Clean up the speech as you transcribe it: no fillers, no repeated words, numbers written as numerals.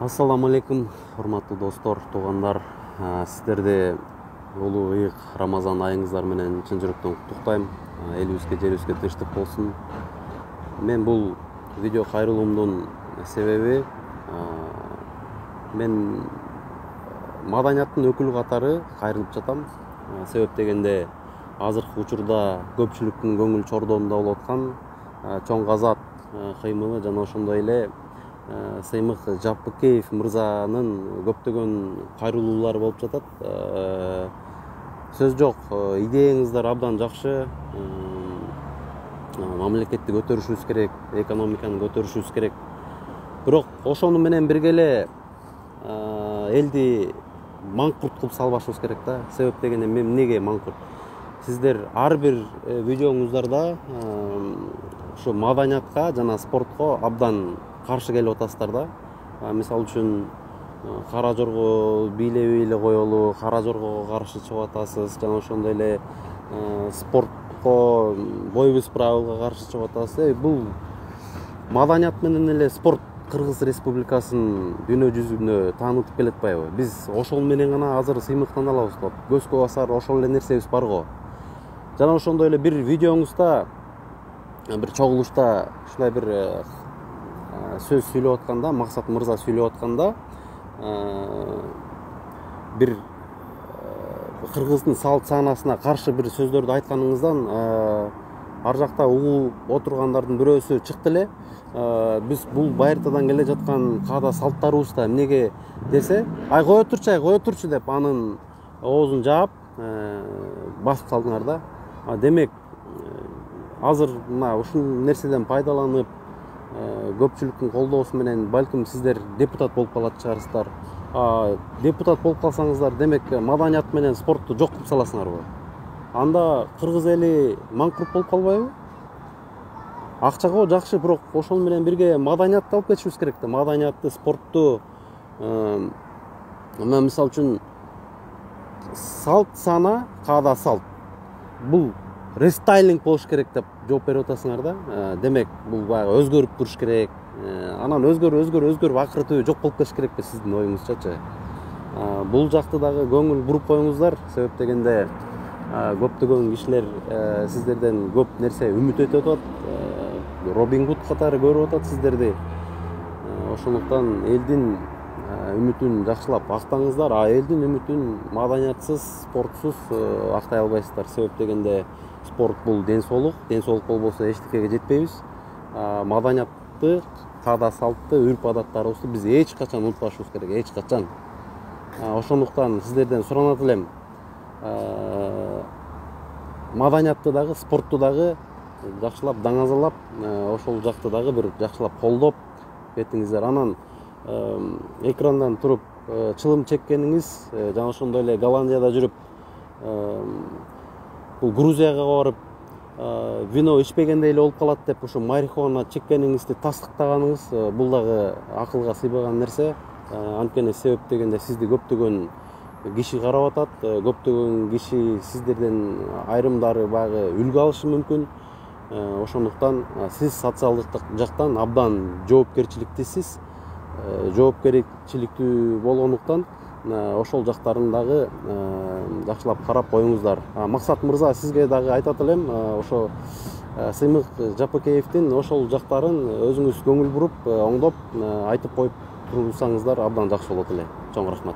Ассаламу алейкум, урматтуу достор, туугандар. Сиздерди улуу ыйык Рамазан айыңыздар менен чын жүрөктөн куттуктайм. Элибизге жерибизге тынчтык болсун. Мен бул видео кайрылуумдун себеби мен маданияттын өкүлү катары кайрылып жатам. Себеп дегенде азыркы учурда көпчүлүктүн көңүл чордоонунда болуп аткан чоң казат кыймылы жана ошондой эле Сыймык Жапыкеев мырзанын көптөгөн кайрылуулары болуп жатат. Сөз жок, идеяңыздар абдан жакшы. Мамлекетти көтөрүшүбүз керек, экономиканы көтөрүшүбүз керек. Бирок ошону менен бирге эле элди маңкурт кылып салбашыбыз керек да. Себеп дегенде мен эмнеге маңкурт? Сиздер ар бир видеоңуздарда ушу маданиятка жана спортко абдан каршы келип атасыздар да. Мисалы үчүн кара жорго бийлеби эле коелу, кара жоргого каршы чыгып атасыз, жана ошондой эле спортко, бой правилга каршы чыгып атасыз. Бул маданият менен эле спорт Кыргыз Республикасын дүйнө жүзүнө таанытып келатпайбы? Биз ошол менен гана азыр сыймыктана алабыз да. Көзгө басар ошол эле нерсебиз бар го. Жана ошондой эле бир видеоңузда, бир чогулушта ушундай бир сөз сүйлөп атканда, Максат мырза сүйлөп атканда, бир кыргыздын салт саанасына каршы бир сөздөрдү айтканыңыздан ар жакта угуп отургандардын бирөөсү чыкты эле. Биз бул байыртадан келе жаткан каада салттарыбызда эмнеге десе, кое турчу деп анын оозун жаап басып салдыңар да. Демек, азыр мына ушул нерседен пайдаланып, көпчүлүктүн колдоосу менен балким сиздер депутат болуп калат чыгарсыздар. Депутат болуп калсаңыздар, демек маданият менен спортту жок кылып саласыңарбы? Анда кыргыз эли маңкурт болуп калбайбы? Акчага жакшы, бирок ошол менен бирге маданиятты алып кетишибиз керек да. Маданиятты, спортту, мисалы үчүн салт сана, каада салт. Бул рестайлинг болуш керек деп жооп берип атасыңар да. Демек, бул баягы өзгөрүп туруш керек. Анан өзгөрүп акыры түбү жок болуп кетиш керекпи сиздин оюңузчачы? Бул жакты дагы көңүл буруп коюңуздар. Себеп дегенде көптөгөн кишилер сиздерден көп нерсе үмүт этип атат. Робин Гуд катары көрүп атат сиздерди. Ошондуктан элдин үмүтүн жакшылап актаңыздар. Элдин үмүтүн маданиятсыз, спортсуз актай албайсыздар. Себеп дегенде спорт бул ден соолук болбосо эчтекеге жетпейбиз. Маданиятты, каада салтты, үрп адаттарыбызды биз эч качан унутпашыбыз керек, эч качан. Ошондуктан сиздерден суранат элем, маданиятты дагы, спортту дагы жакшылап даңазалап, ошол жакты дагы бир жакшылап колдоп кетиңиздер. Анан экрандан туруп чылым чеккениңиз, жана ошондой эле Голландияда жүрүп, бул Грузияга барып, вино ичпегендей эле болуп калат деп ушу марихуана чеккениңизди тастыктаганыңыз, бул дагы акылга сыйбаган нерсе. Анткени себеп дегенде сизди көптөгөн киши карап атат, көптөгөн киши сиздерден айрымдары баягы үлгү алышы мүмкүн. Ошондуктан сиз социалдык жактан абдан жоопкерчиликтисиз, жоопкерчиликтүү болгондуктан ошол жактарын дагы жакшылап карап коюңуздар. Максат мырза, сизге дагы айтат элем, ошо Сыймык Жапыкеевдин ошол жактарын өзүңүз көңүл буруп, оңдоп айтып коюп турсаңыздар абдан жакшы болот эле. Чоң рахмат.